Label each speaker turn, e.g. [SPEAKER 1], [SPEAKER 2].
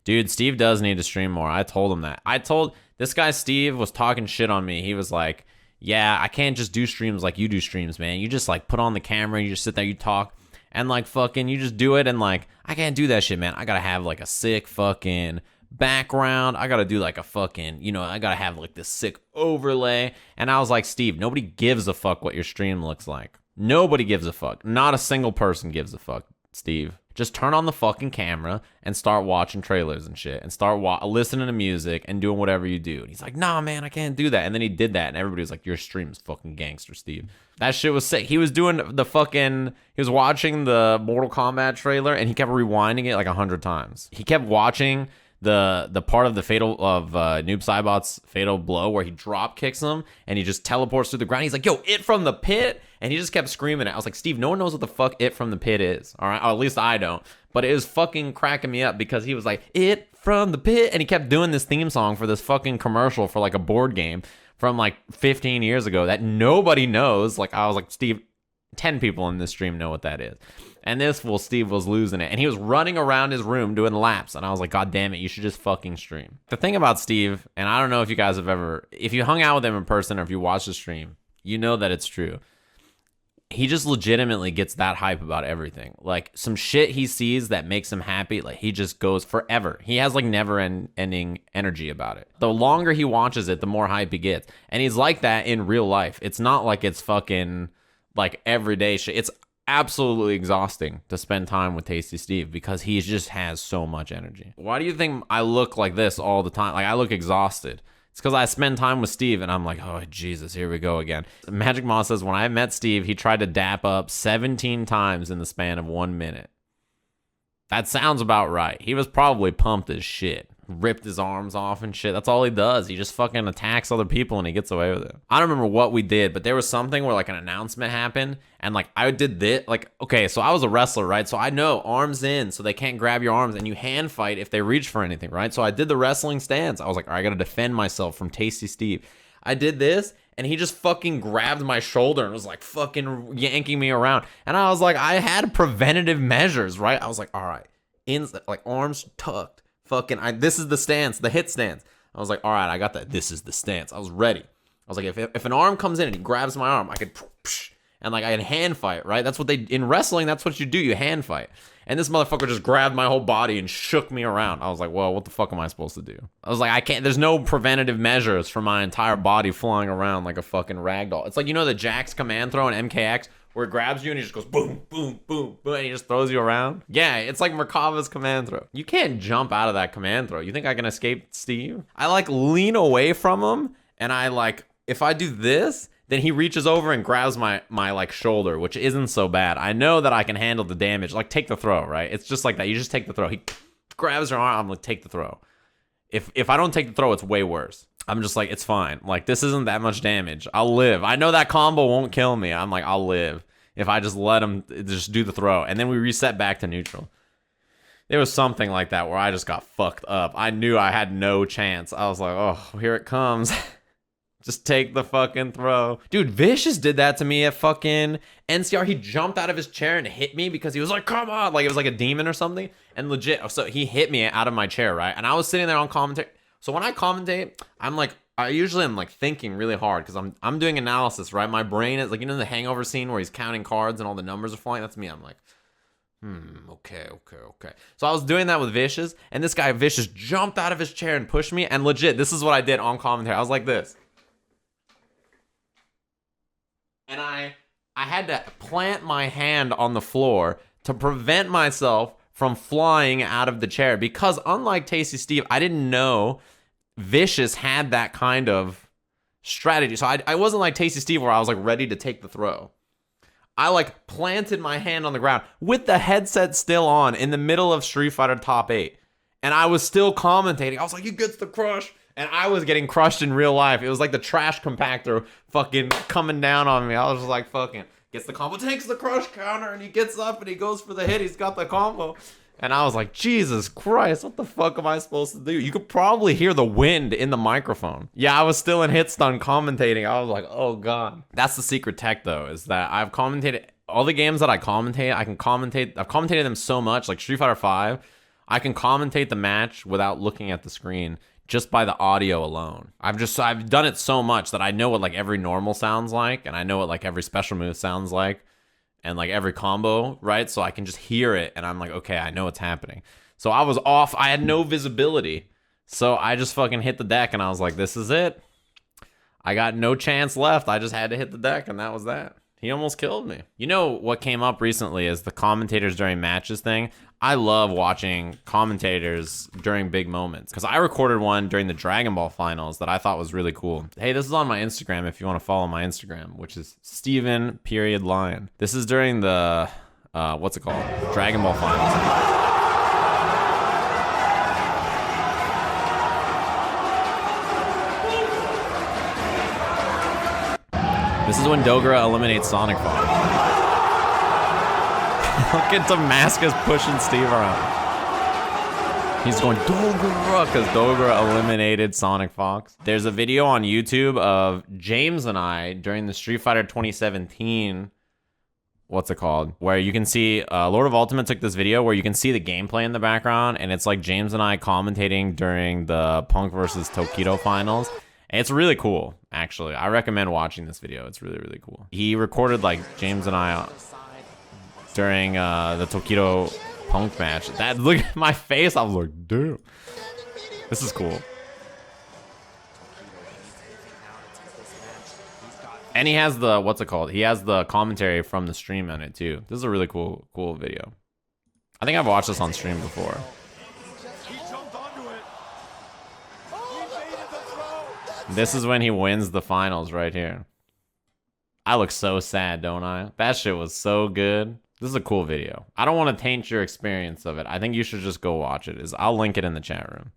[SPEAKER 1] Dude, Steve does need to stream more. I told him that. This guy Steve was talking shit on me. He was like, yeah, I can't just do streams like you do streams, man. You just like put on the camera, you just sit there, you talk, and like fucking you just do it, and like I can't do that shit, man. I gotta have like a sick fucking background. I gotta do like a fucking, I gotta have like this sick overlay. And I was like, Steve, nobody gives a fuck what your stream looks like. Nobody gives a fuck. Not a single person gives a fuck, Steve. Just turn on the fucking camera and start watching trailers and shit and start listening to music and doing whatever you do. And he's like, nah, man, I can't do that. And then he did that, and everybody was like, your stream's fucking gangster, Steve. That shit was sick. He was doing he was watching the Mortal Kombat trailer, and he kept rewinding it like 100 times. He kept watching the part of the Noob Saibot's fatal blow where he drop kicks him and he just teleports through the ground. He's like, yo, it from the pit. And he just kept screaming it. I was like, Steve, no one knows what the fuck it from the pit is. All right. Or at least I don't. But it was fucking cracking me up because he was like, it from the pit. And he kept doing this theme song for this fucking commercial for like a board game from like 15 years ago that nobody knows. Like, I was like, Steve, 10 people in this stream know what that is. And this fool, Steve, was losing it. And he was running around his room doing laps. And I was like, God damn it, you should just fucking stream. The thing about Steve, and I don't know if you guys have ever, if you hung out with him in person or if you watched the stream, you know that it's true. He just legitimately gets that hype about everything. Like, some shit he sees that makes him happy, like, he just goes forever. He has, like, never-ending energy about it. The longer he watches it, the more hype he gets. And he's like that in real life. It's not like it's fucking, like, everyday shit. It's absolutely exhausting to spend time with Tasty Steve because he just has so much energy. Why do you think I look like this all the time? Like, I look exhausted. It's because I spend time with Steve, and I'm like, oh, Jesus, here we go again. Magic Moss says, when I met Steve, he tried to dap up 17 times in the span of 1 minute. That sounds about right. He was probably pumped as shit. Ripped his arms off and shit. That's all he does. He just fucking attacks other people and he gets away with it. I don't remember what we did, but there was something where like an announcement happened and like I did this. Like, okay, so I was a wrestler, right? So I know arms in so they can't grab your arms, and you hand fight if they reach for anything, right? So I did the wrestling stance. I was like, all right, I gotta defend myself from Tasty Steve. I did this and he just fucking grabbed my shoulder and was like fucking yanking me around. And I was like, I had preventative measures, right? I was like, all right, like arms tucked. Fucking, this is the stance, the hit stance. I was like, all right, I got that. This is the stance. I was ready. I was like, if an arm comes in and he grabs my arm, I could, and like I had hand fight, right? That's what in wrestling, that's what you do. You hand fight. And this motherfucker just grabbed my whole body and shook me around. I was like, well, what the fuck am I supposed to do? I was like, I can't, there's no preventative measures for my entire body flying around like a fucking ragdoll. It's like, the Jax command throw in MKX where it grabs you and he just goes boom, boom, boom, boom, and he just throws you around. Yeah, it's like Merkava's command throw. You can't jump out of that command throw. You think I can escape Steve? I like lean away from him, and I like, if I do this, then he reaches over and grabs my like shoulder, which isn't so bad. I know that I can handle the damage. Like, take the throw, right? It's just like that. You just take the throw. He grabs your arm. I'm like, take the throw. If I don't take the throw, it's way worse. I'm just like, it's fine. Like, this isn't that much damage. I'll live. I know that combo won't kill me. I'm like, I'll live if I just let him just do the throw. And then we reset back to neutral. There was something like that where I just got fucked up. I knew I had no chance. I was like, oh, here it comes. Just take the fucking throw. Dude, Vicious did that to me at fucking NCR. He jumped out of his chair and hit me because he was like, come on. Like, it was like a demon or something. And legit, so he hit me out of my chair, right? And I was sitting there on commentary. So when I commentate, I usually am like thinking really hard because I'm doing analysis, right? My brain is like, the hangover scene where he's counting cards and all the numbers are flying. That's me. I'm like, okay. So I was doing that with Vicious, and this guy Vicious jumped out of his chair and pushed me. And legit, this is what I did on commentary. I was like this. And I had to plant my hand on the floor to prevent myself from flying out of the chair because unlike Tasty Steve, I didn't know Vicious had that kind of strategy. So I wasn't like Tasty Steve where I was like ready to take the throw. I like planted my hand on the ground with the headset still on in the middle of Street Fighter Top 8. And I was still commentating. I was like, he gets the crush. And I was getting crushed in real life. It was like the trash compactor fucking coming down on me. I was just like, fucking, gets the combo, takes the crush counter, and he gets up and he goes for the hit. He's got the combo. And I was like, Jesus Christ, what the fuck am I supposed to do? You could probably hear the wind in the microphone. Yeah, I was still in hit stun commentating. I was like, oh God. That's the secret tech though, is that I've commentated all the games that I commentate. I can commentate. I've commentated them so much, like Street Fighter 5. I can commentate the match without looking at the screen just by the audio alone. I've done it so much that I know what like every normal sounds like, and I know what like every special move sounds like, and like every combo, right? So I can just hear it, and I'm like, okay, I know what's happening. So I was off. I had no visibility. So I just fucking hit the deck, and I was like, this is it. I got no chance left. I just had to hit the deck, and that was that. He almost killed me. You know what came up recently is the commentators during matches thing. I love watching commentators during big moments because I recorded one during the Dragon Ball finals that I thought was really cool. Hey, this is on my Instagram if you want to follow my Instagram, which is Steven.Lion. This is during the, what's it called? Dragon Ball finals. This is when Dogra eliminates Sonic Fox. Look at Damascus pushing Steve around. He's going Dogra because Dogra eliminated Sonic Fox. There's a video on YouTube of James and I during the Street Fighter 2017, what's it called? Where you can see, LordofUltima took this video where you can see the gameplay in the background, and it's like James and I commentating during the Punk versus Tokido finals. It's really cool, actually. I recommend watching this video. It's really, really cool. He recorded like James and I during the Tokido Punk match. That, look at my face. I was like, damn. This is cool. And he has the, what's it called? He has the commentary from the stream on it too. This is a really cool video. I think I've watched this on stream before. This is when he wins the finals right here. I look so sad, don't I? That shit was so good. This is a cool video. I don't want to taint your experience of it. I think you should just go watch it. I'll link it in the chat room.